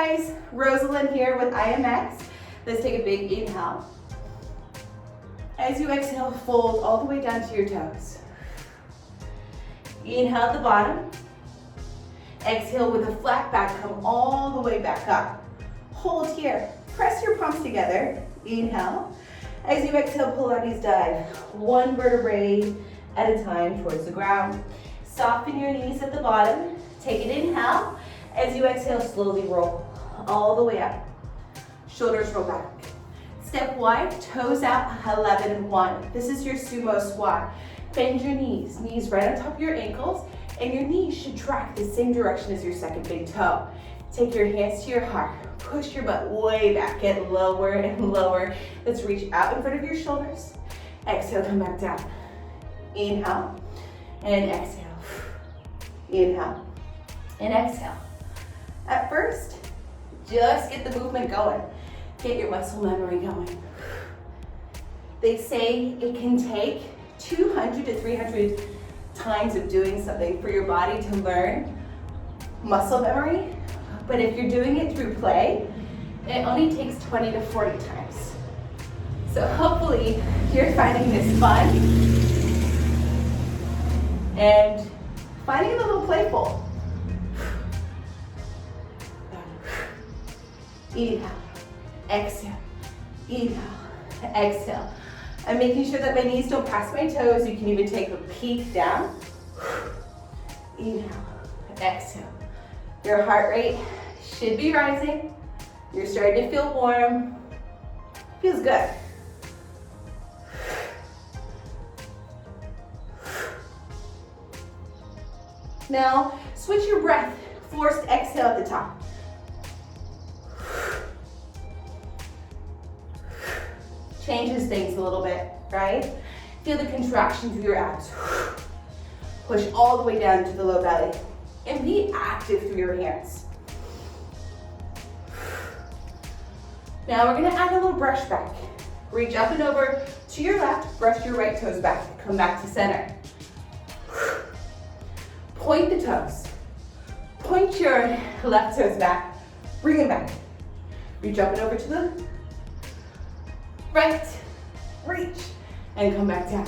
guys, Rosalyn here with IMX. Let's take a big inhale. As you exhale, fold all the way down to your toes. Inhale at the bottom. Exhale with a flat back, come all the way back up. Hold here. Press your palms together. Inhale. As you exhale, Pilates dive. One vertebrae at a time towards the ground. Soften your knees at the bottom. Take an inhale. As you exhale, slowly roll all the way up. Shoulders roll back. Step wide, toes out, 11 and 1. This is your sumo squat. Bend your knees, knees right on top of your ankles, and your knees should track the same direction as your second big toe. Take your hands to your heart. Push your butt way back, get lower and lower. Let's reach out in front of your shoulders. Exhale, come back down. Inhale and exhale. Inhale and exhale. At first, just get the movement going. Get your muscle memory going. They say it can take 200 to 300 times of doing something for your body to learn muscle memory. But if you're doing it through play, it only takes 20 to 40 times. So hopefully you're finding this fun and finding it a little playful. Inhale, exhale, inhale, exhale. I'm making sure that my knees don't pass my toes. You can even take a peek down. Inhale, exhale. Your heart rate should be rising. You're starting to feel warm. Feels good. Now, switch your breath. Forced exhale at the top. Changes things a little bit, right? Feel the contraction through your abs. Push all the way down to the low belly. And be active through your hands. Now we're gonna add a little brush back. Reach up and over to your left, brush your right toes back. Come back to center. Point the toes. Point your left toes back. Bring them back. Reach up and over to the right, reach, and come back down.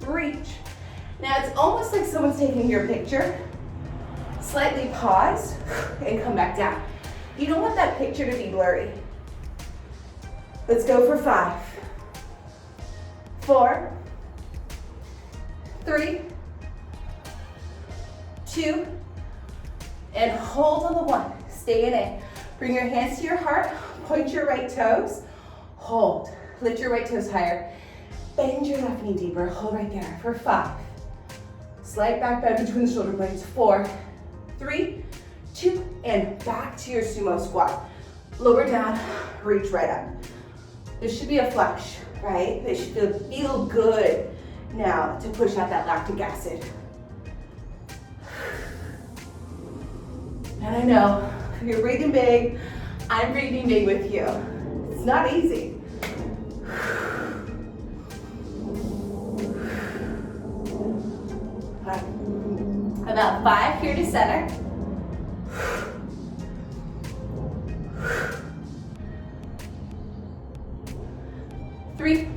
Reach. Now it's almost like someone's taking your picture. Slightly pause and come back down. You don't want that picture to be blurry. Let's go for 5, 4, 3, 2, and hold on the 1. Stay in it. Bring your hands to your heart. Point your right toes. Hold. Lift your right toes higher. Bend your left knee deeper. Hold right there for 5. Slight back bend between the shoulder blades. 4, 3, 2, and back to your sumo squat. Lower down, reach right up. This should be a flush, right? This should feel good now to push out that lactic acid. And I know, you're breathing big, I'm breathing big with you. It's not easy. About 5 here to center. 3,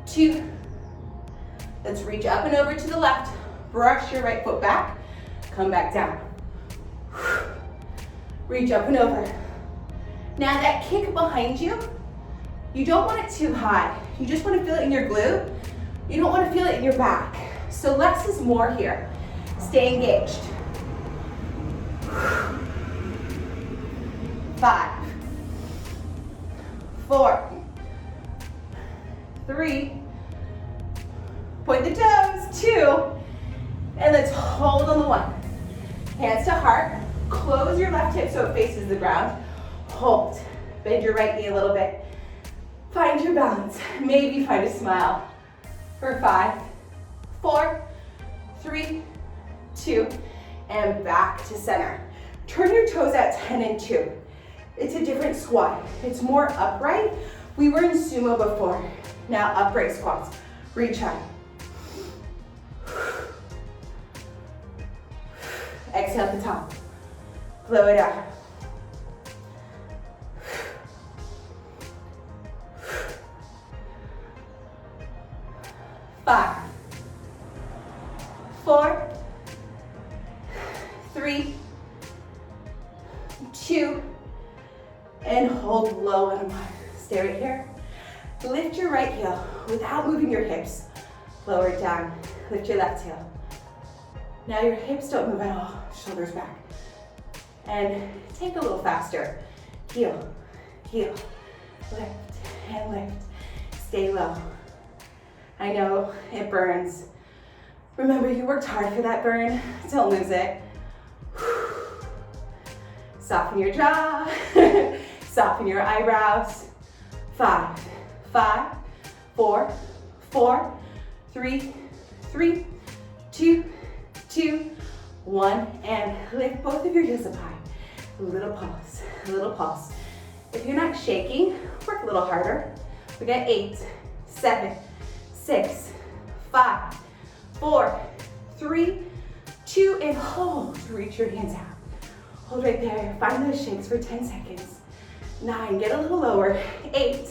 2. Let's reach up and over to the left. Brush your right foot back. Come back down. Reach up and over. Now that kick behind you, you don't want it too high. You just want to feel it in your glute. You don't want to feel it in your back. So less is more here. Stay engaged. 5, 4, 3, point the toes, 2, and let's hold on the 1. Hands to heart, close your left hip so it faces the ground. Hold, bend your right knee a little bit. Find your balance, maybe find a smile. For 5, 4, 3, 2, and back to center. Turn your toes out 10 and 2. It's a different squat. It's more upright. We were in sumo before. Now upright squats. Reach high. Exhale at the top. Slow it out. 5, 4, 3, 2, and hold low on a mark. Stay right here. Lift your right heel without moving your hips. Lower it down. Lift your left heel. Now your hips don't move at all. Shoulders back. And take a little faster. Heel, heel, lift, and lift. Stay low. I know it burns. Remember, you worked hard for that burn. Don't lose it. Soften your jaw. Soften your eyebrows. 5, 5, 4, 4, 3, 3, 2, 2, 1, and lift both of your heels up high. A little pulse, a little pulse. If you're not shaking, work a little harder. We got 8, 7, 6, 5, 4, 3, 2, and hold. Reach your hands out. Hold right there. Find those shakes for 10 seconds. 9, get a little lower. 8,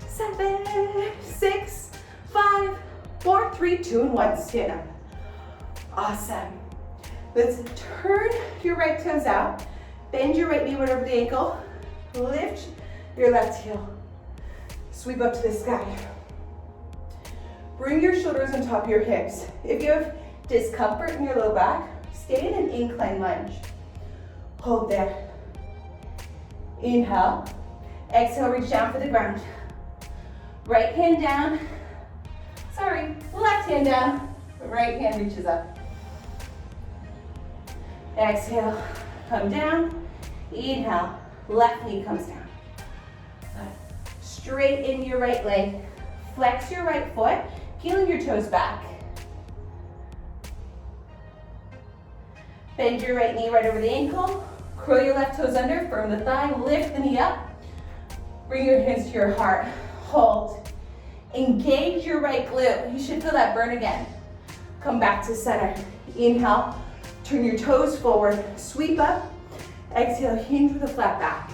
7, 6, 5, 4, 3, 2, and 1. Stand up. Awesome. Let's turn your right toes out. Bend your right knee right over the ankle. Lift your left heel. Sweep up to the sky. Bring your shoulders on top of your hips. If you have discomfort in your low back, stay in an incline lunge. Hold there. Inhale. Exhale, reach down for the ground. Right hand down. Sorry, left hand down. Right hand reaches up. Exhale, come down. Inhale, left knee comes down. Straighten your right leg. Flex your right foot, peeling your toes back. Bend your right knee right over the ankle. Curl your left toes under, firm the thigh, lift the knee up. Bring your hands to your heart. Hold. Engage your right glute. You should feel that burn again. Come back to center. Inhale, turn your toes forward, sweep up. Exhale, hinge with a flat back.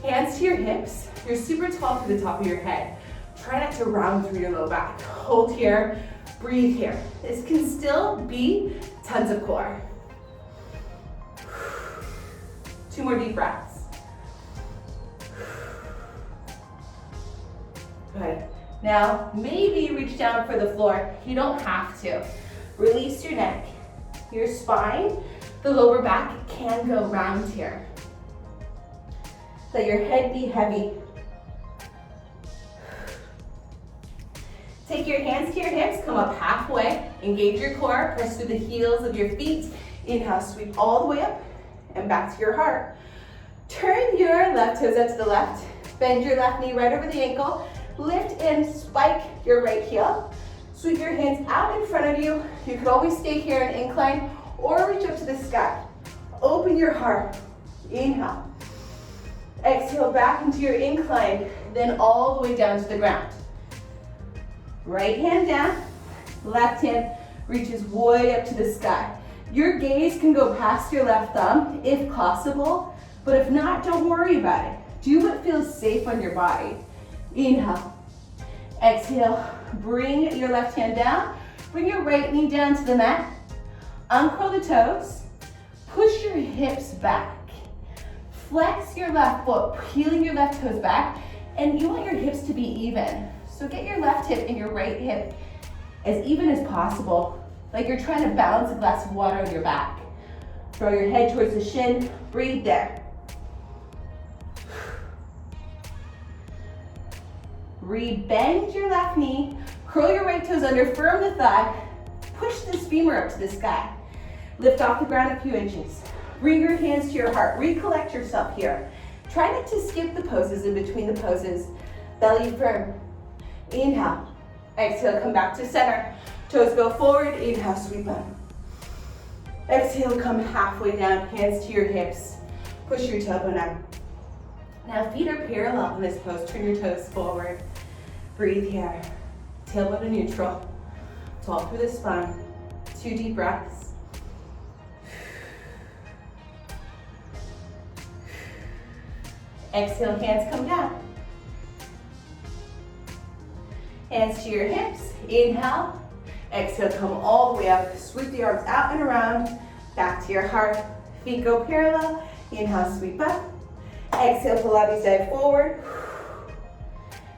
Hands to your hips. You're super tall to the top of your head. Try not to round through your low back. Hold here, breathe here. This can still be tons of core. 2 more deep breaths. Good. Now, maybe reach down for the floor. You don't have to. Release your neck. Your spine, the lower back can go round here. Let your head be heavy. Take your hands to your hips, come up halfway, engage your core, press through the heels of your feet. Inhale, sweep all the way up and back to your heart. Turn your left toes out to the left, bend your left knee right over the ankle, lift and spike your right heel. Sweep your hands out in front of you. You could always stay here and incline or reach up to the sky. Open your heart. Inhale. Exhale back into your incline, then all the way down to the ground. Right hand down, left hand reaches way up to the sky. Your gaze can go past your left thumb if possible, but if not, don't worry about it. Do what feels safe on your body. Inhale. Exhale, bring your left hand down. Bring your right knee down to the mat. Uncurl the toes. Push your hips back. Flex your left foot, peeling your left toes back. And you want your hips to be even. So get your left hip and your right hip as even as possible, like you're trying to balance a glass of water on your back. Throw your head towards the shin, breathe there. Rebend your left knee, curl your right toes under, firm the thigh, push this femur up to the sky. Lift off the ground a few inches. Bring your hands to your heart, recollect yourself here. Try not to skip the poses in between the poses. Belly firm. Inhale. Exhale, come back to center. Toes go forward. Inhale, sweep up. Exhale, come halfway down, hands to your hips. Push your tailbone up. Now feet are parallel in this pose. Turn your toes forward. Breathe here. Tailbone to neutral. Tall through the spine. 2 deep breaths. Exhale, hands come down. Hands to your hips. Inhale. Exhale, come all the way up. Sweep the arms out and around. Back to your heart. Feet go parallel. Inhale, sweep up. Exhale, Pilates dive forward.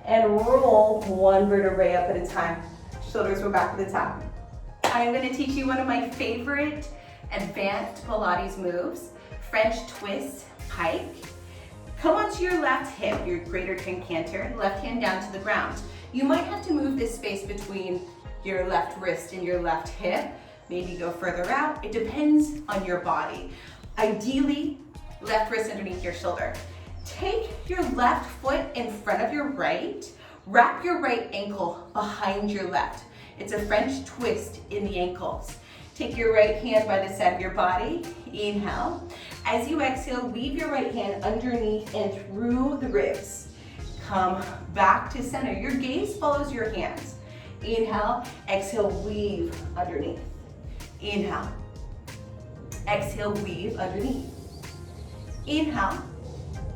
And roll one vertebrae up at a time. Shoulders go back to the top. I'm going to teach you one of my favorite advanced Pilates moves, French twist pike. Come onto your left hip, your greater trichanter, left hand down to the ground. You might have to move this space between your left wrist and your left hip. Maybe go further out. It depends on your body. Ideally, left wrist underneath your shoulder. Take your left foot in front of your right. Wrap your right ankle behind your left. It's a French twist in the ankles. Take your right hand by the side of your body. Inhale. As you exhale, weave your right hand underneath and through the ribs. Come back to center. Your gaze follows your hands. Inhale. Exhale, weave underneath. Inhale. Exhale, weave underneath. Inhale.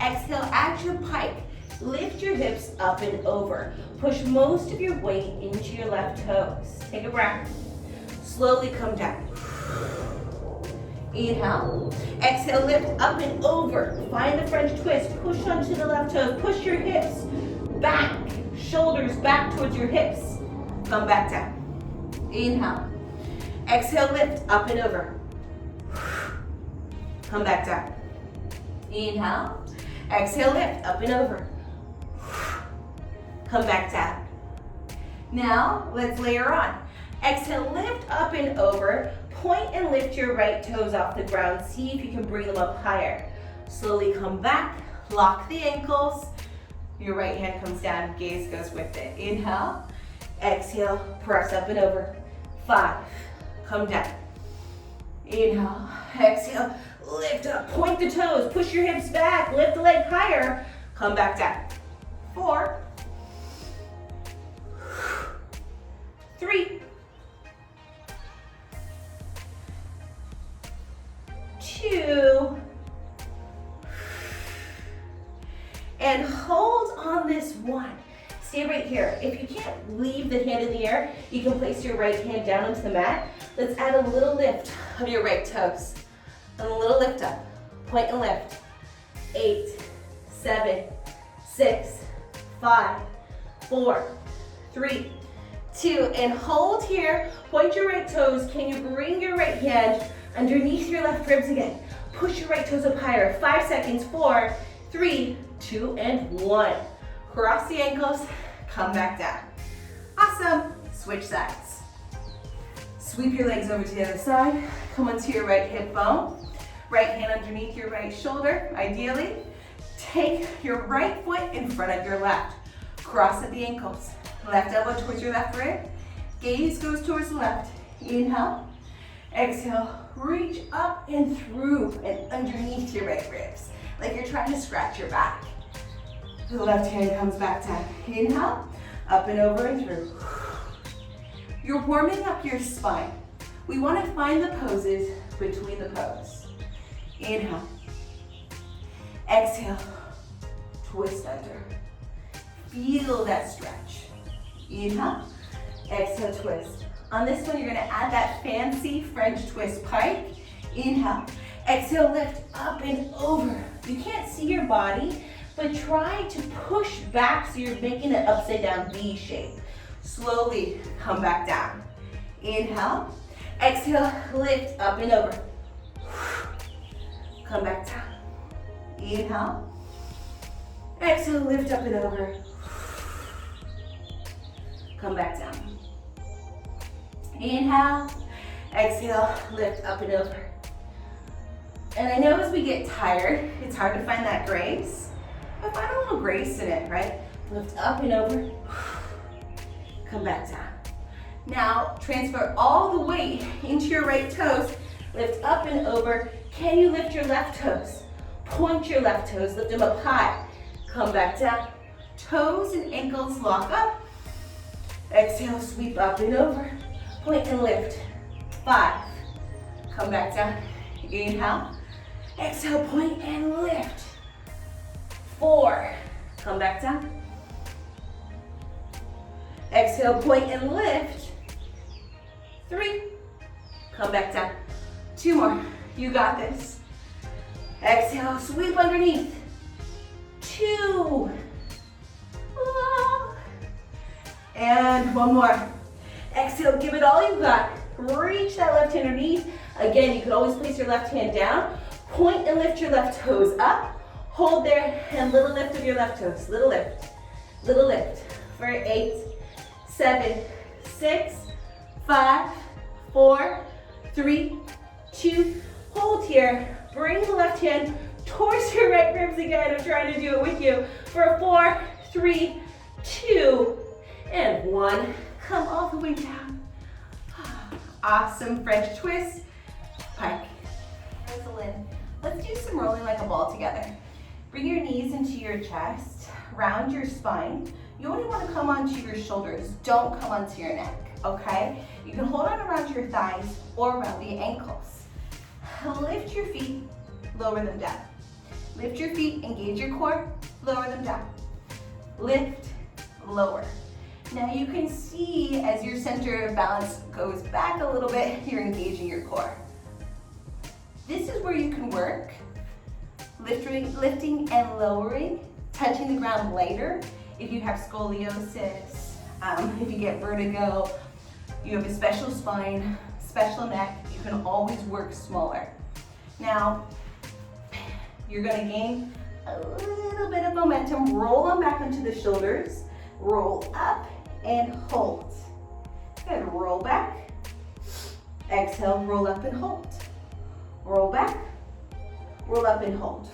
Exhale, add your pike. Lift your hips up and over. Push most of your weight into your left toes. Take a breath. Slowly come down. Inhale. Exhale, lift up and over. Find the French twist. Push onto the left toes. Push your hips back. Shoulders back towards your hips. Come back down. Inhale. Exhale, lift up and over. Come back down. Inhale. Exhale, lift up and over. Come back down. Now, let's layer on. Exhale, lift up and over. Point and lift your right toes off the ground. See if you can bring them up higher. Slowly come back. Lock the ankles. Your right hand comes down. Gaze goes with it. Inhale. Exhale. Press up and over. 5. Come down. Inhale. Exhale. Lift up. Point the toes. Push your hips back. Lift the leg higher. Come back down. 4. 3. 2. And hold on this one. Stay right here. If you can't leave the hand in the air, you can place your right hand down onto the mat. Let's add a little lift of your right toes. And a little lift up. Point and lift. 8, 7, 6, 5, 4, 3, 2, and hold here. Point your right toes. Can you bring your right hand underneath your left ribs again? Push your right toes up higher. 5 seconds. 4, 3, 2, and 1. Cross the ankles. Come back down. Awesome. Switch sides. Sweep your legs over to the other side. Come onto your right hip bone. Right hand underneath your right shoulder, ideally. Take your right foot in front of your left. Cross at the ankles. Left elbow towards your left rib. Gaze goes towards the left. Inhale. Exhale. Reach up and through and underneath your right ribs, like you're trying to scratch your back. The left hand comes back down. Inhale. Up and over and through. You're warming up your spine. We want to find the poses between the poses. Inhale. Exhale. Twist under. Feel that stretch. Inhale. Exhale, twist. On this one, you're going to add that fancy French twist pike. Inhale. Exhale, lift up and over. You can't see your body, but try to push back so you're making an upside down V shape. Slowly come back down. Inhale. Exhale, lift up and over. Come back down. Inhale. Exhale, lift up and over. Come back down. Inhale. Exhale, lift up and over. And I know as we get tired, it's hard to find that grace, but find a little grace in it, right? Lift up and over. Come back down. Now, transfer all the weight into your right toes. Lift up and over. Can you lift your left toes? Point your left toes, lift them up high. Come back down. Toes and ankles lock up. Exhale, sweep up and over. Point and lift. 5. Come back down. Inhale. Exhale, point and lift. 4. Come back down. Exhale, point and lift. 3. Come back down. 2 more. You got this. Exhale, sweep underneath. 2. And 1 more. Exhale, give it all you got. Reach that left hand underneath. Again, you can always place your left hand down. Point and lift your left toes up. Hold there, and little lift of your left toes. Little lift. Little lift. For 8, 7, 6, 5, 4, 3, 2. Hold here. Bring the left hand towards your right ribs again. I'm trying to do it with you. For 4, 3, 2, and 1. Come all the way down. Awesome French twist. Pike. Rosalyn. Let's do some rolling like a ball together. Bring your knees into your chest. Round your spine. You only want to come onto your shoulders. Don't come onto your neck, okay? You can hold on around your thighs or around the ankles. Lift your feet, lower them down. Lift your feet, engage your core, lower them down. Lift, lower. Now you can see as your center of balance goes back a little bit, you're engaging your core. This is where you can work, lifting and lowering, touching the ground lighter. If you have scoliosis, if you get vertigo, you have a special spine, special neck, you can always work smaller. Now, you're gonna gain a little bit of momentum. Roll them back onto the shoulders. Roll up and hold. Good, roll back. Exhale, roll up and hold. Roll back, roll up and hold.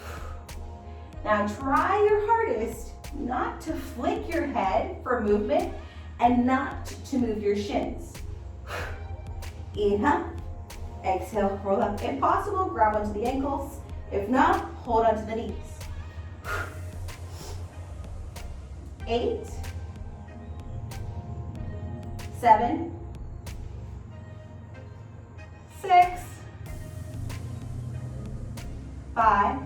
Now try your hardest not to flick your head for movement and not to move your shins. Inhale, exhale, roll up. If possible, grab onto the ankles. If not, hold onto the knees. 8, 7, 6, 5,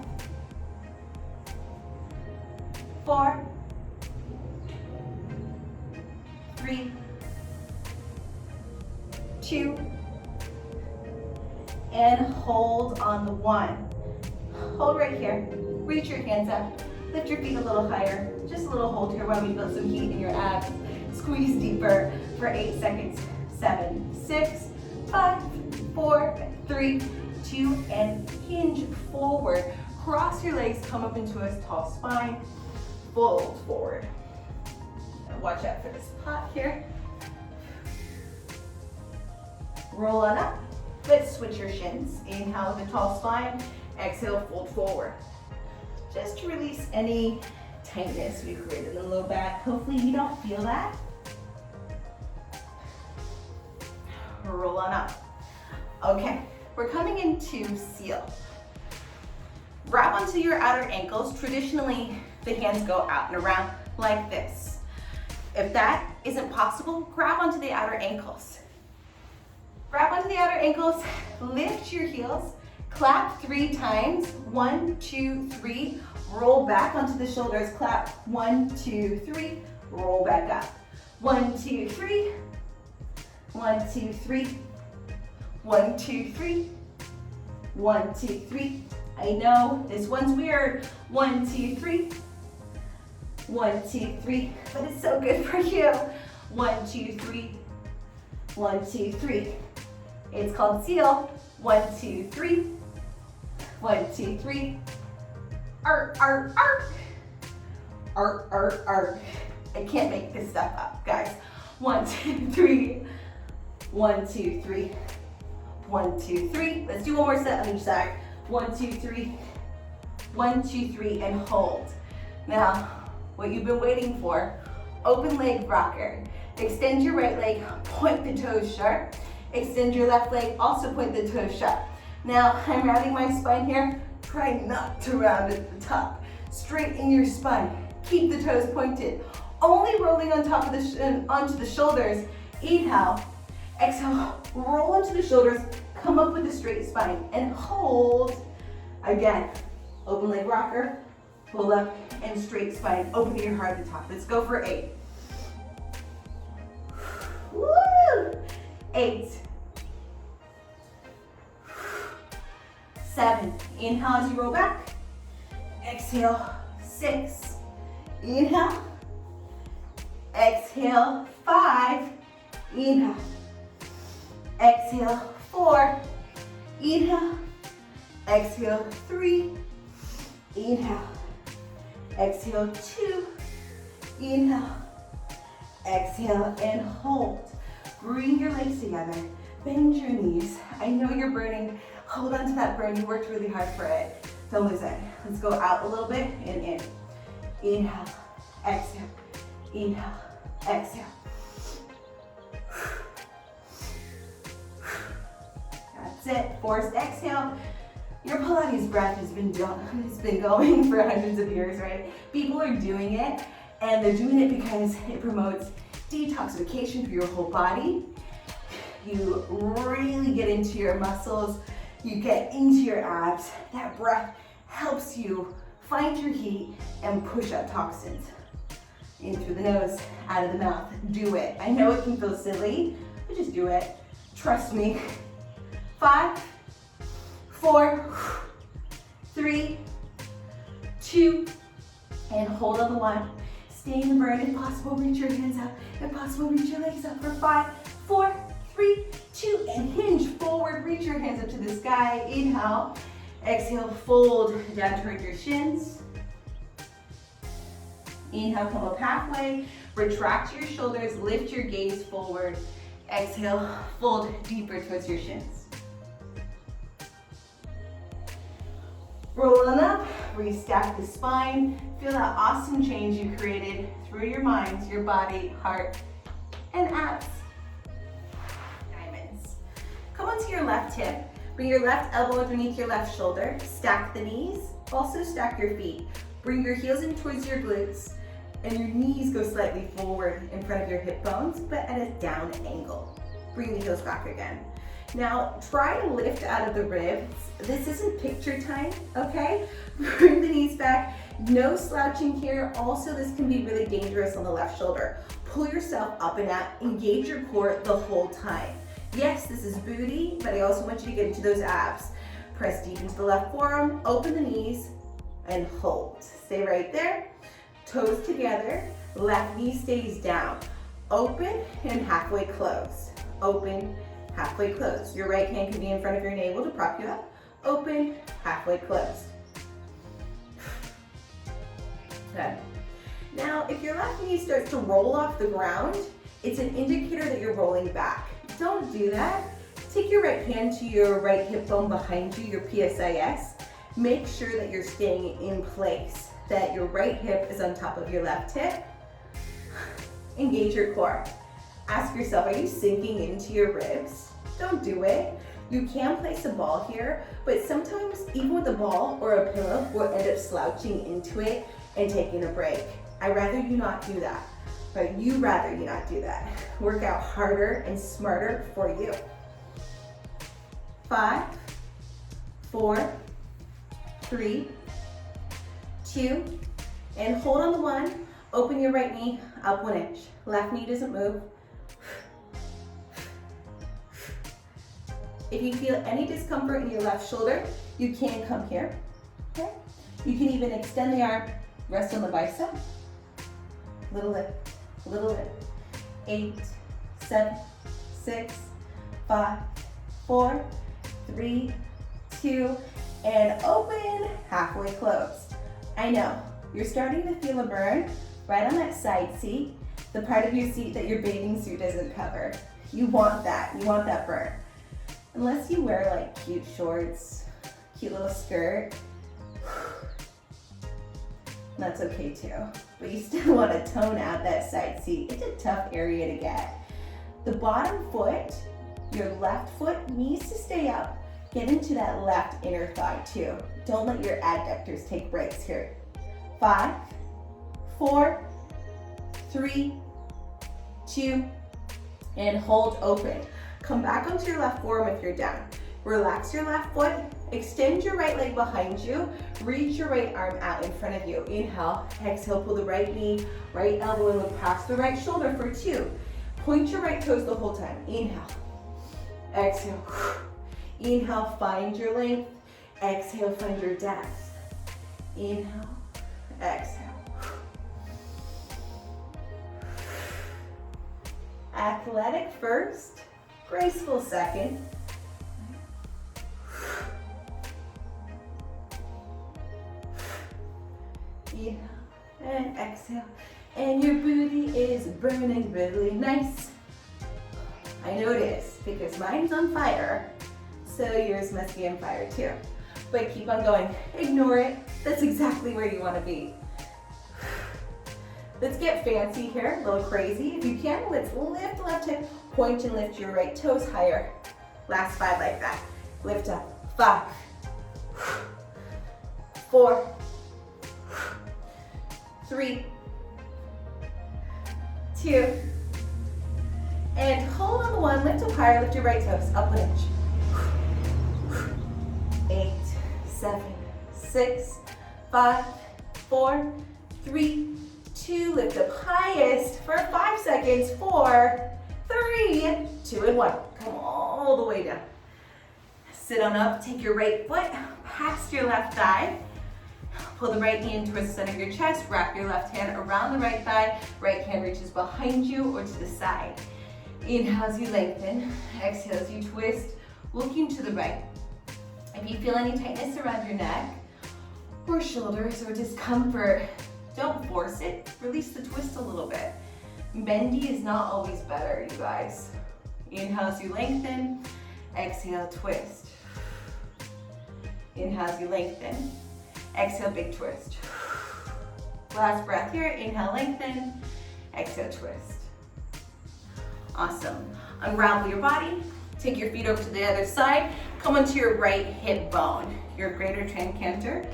4, 3, 2, and hold on the 1. Hold right here. Reach your hands up. Lift your feet a little higher. Just a little hold here while we build some heat in your abs. Squeeze deeper for 8 seconds. 7, 6, 5, 4, 3, 2, and hinge forward. Cross your legs, come up into a tall spine. Fold forward. And watch out for this pot here. Roll on up. Let's switch your shins. Inhale with a tall spine. Exhale, fold forward. Just to release any tightness we created in the low back. Hopefully you don't feel that. Roll on up. Okay, we're coming into seal. Grab onto your outer ankles. Traditionally, the hands go out and around like this. If that isn't possible, grab onto the outer ankles. Grab onto the outer ankles, lift your heels, clap 3 times. 1, 2, 3. Roll back onto the shoulders, clap. 1, 2, 3. Roll back up. 1, 2, 3. 1, 2, 3. 1, 2, 3. 1, 2, 3. I know this one's weird. 1, 2, 3. 1, 2, 3. But it's so good for you. 1, 2, 3. 1, 2, 3. It's called seal. 1, 2, 3. 1, 2, 3. Arc, arc, arc. Arc, arc, arc. I can't make this stuff up, guys. 1, 2, 3. 1, 2, 3. 1, 2, 3. Let's do one more set on each side. 1, 2, 3. 1, 2, 3, and hold. Now, what you've been waiting for, open leg rocker. Extend your right leg, point the toes sharp. Extend your left leg, also point the toes sharp. Now, I'm rounding my spine here. Try not to round at the top. Straighten your spine. Keep the toes pointed. Only rolling on top of onto the shoulders. Inhale. Exhale. Roll onto the shoulders. Come up with a straight spine and hold. Again, open leg rocker. Pull up and straight spine, opening your heart at the top. Let's go for 8. Woo! 8. 7. Inhale as you roll back. Exhale. 6. Inhale. Exhale. 5. Inhale. Exhale. 4. Inhale. Exhale. 3. Inhale. Exhale. 2. Inhale. Exhale and hold. Bring your legs together. Bend your knees. I know you're burning. Hold on to that burn. You worked really hard for it. Don't lose it. Let's go out a little bit and in. Inhale. Exhale. Inhale. Exhale. That's it. Forced exhale. Your Pilates breath has been going for hundreds of years, right? People are doing it, and they're doing it because it promotes detoxification for your whole body. You really get into your muscles. You get into your abs. That breath helps you find your heat and push out toxins in through the nose, out of the mouth. Do it. I know it can feel silly, but just do it. Trust me. 5, 4, 3, 2, and hold on the 1. Stay in the burn. If possible, reach your hands up. If possible, reach your legs up for 5, 4, 3, 2, and hinge forward. Reach your hands up to the sky. Inhale. Exhale, fold down toward your shins. Inhale, come up halfway. Retract your shoulders, lift your gaze forward. Exhale, fold deeper towards your shins. Roll on up, restack the spine. Feel that awesome change you created through your mind, your body, heart, and abs. Diamonds. Come onto your left hip. Bring your left elbow underneath your left shoulder. Stack the knees. Also stack your feet. Bring your heels in towards your glutes. And your knees go slightly forward in front of your hip bones, but at a down angle. Bring the heels back again. Now, try to lift out of the ribs. This isn't picture time, okay? Bring the knees back. No slouching here. Also, this can be really dangerous on the left shoulder. Pull yourself up and out. Engage your core the whole time. Yes, this is booty, but I also want you to get into those abs. Press deep into the left forearm, open the knees, and hold. Stay right there. Toes together, left knee stays down. Open and halfway close. Open, halfway close. Your right hand can be in front of your navel to prop you up. Open, halfway closed. Good. Now, if your left knee starts to roll off the ground, it's an indicator that you're rolling back. Don't do that. Take your right hand to your right hip bone behind you, your PSIS. Make sure that you're staying in place, that your right hip is on top of your left hip. Engage your core. Ask yourself, are you sinking into your ribs? Don't do it. You can place a ball here, but sometimes even with a ball or a pillow, we'll end up slouching into it and taking a break. I'd rather you not do that. But you'd rather you not do that. Work out harder and smarter for you. 5, 4, 3, 2, and hold on the 1. Open your right knee up 1 inch. Left knee doesn't move. If you feel any discomfort in your left shoulder, you can come here. Okay? You can even extend the arm, rest on the bicep. Little lift, little lift. 8, 7, 6, 5, 4, 3, 2, and open, halfway closed. I know, you're starting to feel a burn right on that side seat, the part of your seat that your bathing suit doesn't cover. You want that burn. Unless you wear like cute shorts, cute little skirt, that's okay too. But you still want to tone out that side seat. It's a tough area to get. The bottom foot, your left foot needs to stay up. Get into that left inner thigh too. Don't let your adductors take breaks here. 5, 4, 3, 2, and hold open. Come back onto your left forearm if you're down. Relax your left foot, extend your right leg behind you, reach your right arm out in front of you. Inhale, exhale, pull the right knee, right elbow and look past the right shoulder for 2. Point your right toes the whole time. Inhale, exhale. Inhale, find your length. Exhale, find your depth. Inhale, exhale. Athletic first, graceful second. Inhale and exhale. And your booty is burning really nice. I know it is, because mine's on fire, so yours must be on fire too. But keep on going, ignore it. That's exactly where you want to be. Let's get fancy here, a little crazy. If you can, let's lift left hip, point and lift your right toes higher. Last 5 like that. Lift up, 5, 4, 3, 2, and hold on the 1, lift up higher, lift your right toes, up 1 inch. 8, 7, 6, 5, 4, 3, 2, lift up highest for 5 seconds, 4, 3, 2, and 1. Come all the way down. Sit on up, take your right foot past your left thigh. Pull the right knee in towards the center of your chest, wrap your left hand around the right thigh, right hand reaches behind you or to the side. Inhale as you lengthen, exhale as you twist, looking to the right. If you feel any tightness around your neck or shoulders or discomfort, don't force it, release the twist a little bit. Bendy is not always better, you guys. Inhale as you lengthen, exhale, twist. Inhale as you lengthen, exhale, big twist. Last breath here, inhale, lengthen, exhale, twist. Awesome. Unravel your body, take your feet over to the other side, come onto your right hip bone, your greater trochanter.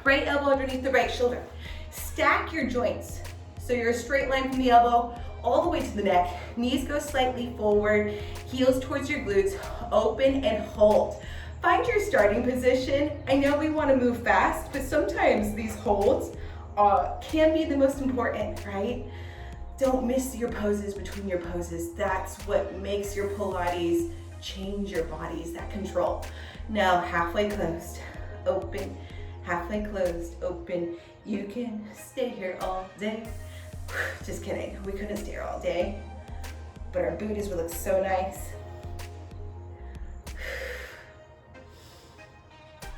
Right elbow underneath the right shoulder. Stack your joints. So you're a straight line from the elbow all the way to the neck. Knees go slightly forward, heels towards your glutes, open and hold. Find your starting position. I know we want to move fast, but sometimes these holds can be the most important, right? Don't miss your poses between your poses. That's what makes your Pilates change your bodies, that control. Now, halfway closed, open, halfway closed, open. You can stay here all day. Just kidding, we couldn't stay here all day, but our booties would look so nice.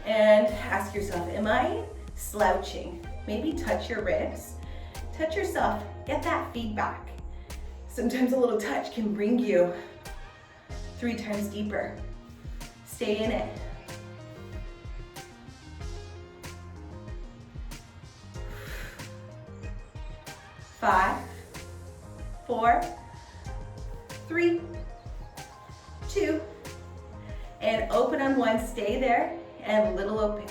And ask yourself, am I slouching? Maybe touch your ribs, touch yourself, get that feedback. Sometimes a little touch can bring you 3 times deeper. Stay in it. 5, 4, 3, 2, and open on 1, stay there, and little open,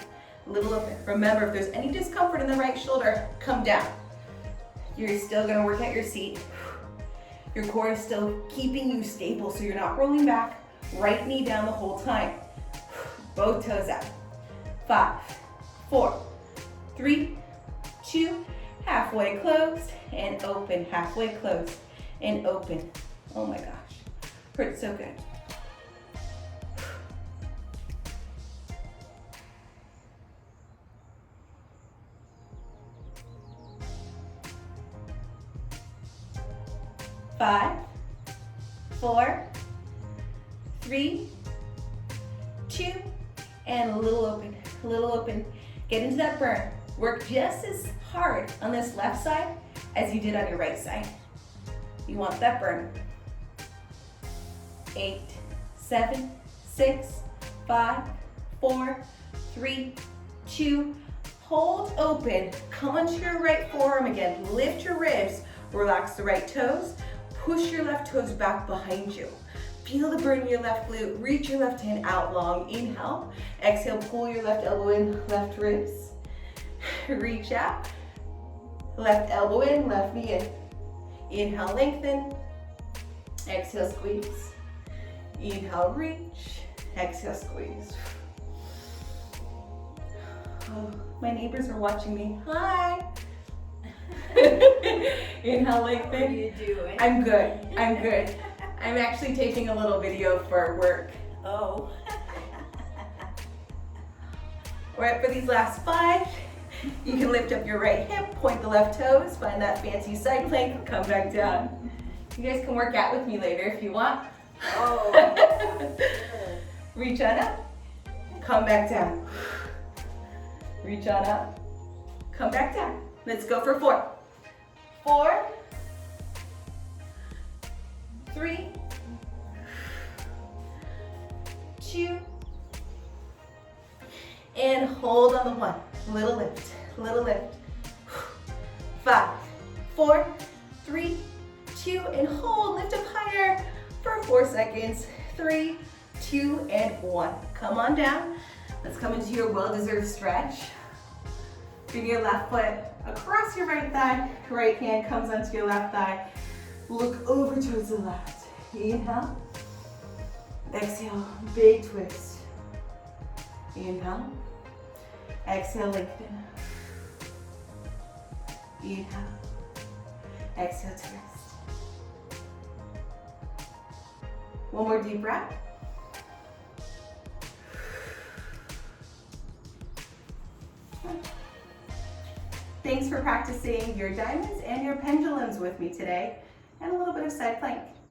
little open. Remember, if there's any discomfort in the right shoulder, come down. You're still gonna work at your seat. Your core is still keeping you stable, so you're not rolling back. Right knee down the whole time. Both toes out. 5, 4, 3, 2, halfway closed and open, halfway closed and open. Oh my gosh, hurts so good. Five, 4, 3, 2, and a little open, a little open. Get into that burn. Work just as hard on this left side as you did on your right side. You want that burn. 8, 7, 6, 5, 4, 3, 2, hold open. Come onto your right forearm again. Lift your ribs, relax the right toes, push your left toes back behind you. Feel the burn in your left glute, reach your left hand out long. Inhale, exhale, pull your left elbow in, left ribs. Reach out, left elbow in, left knee in. Inhale, lengthen. Exhale, squeeze. Inhale, reach. Exhale, squeeze. Oh, my neighbors are watching me. Hi. Inhale, lengthen. How are you doing? I'm good. I'm good. I'm actually taking a little video for work. Oh. All right, for these last 5, you can lift up your right hip, point the left toes, find that fancy side plank, come back down. You guys can work out with me later if you want. Oh. Reach on up, come back down. Reach on up, come back down. Let's go for 4. 4, 3, 2, and hold on the 1. Little lift, little lift. 5, 4, 3, 2, and hold. Lift up higher for 4 seconds. 3, 2, and 1. Come on down. Let's come into your well-deserved stretch. Bring your left foot across your right thigh. Right hand comes onto your left thigh. Look over towards the left. Inhale. Exhale, big twist. Inhale. Exhale, lengthen. Inhale. Exhale, twist. One more deep breath. Thanks for practicing your diamonds and your pendulums with me today, and a little bit of side plank.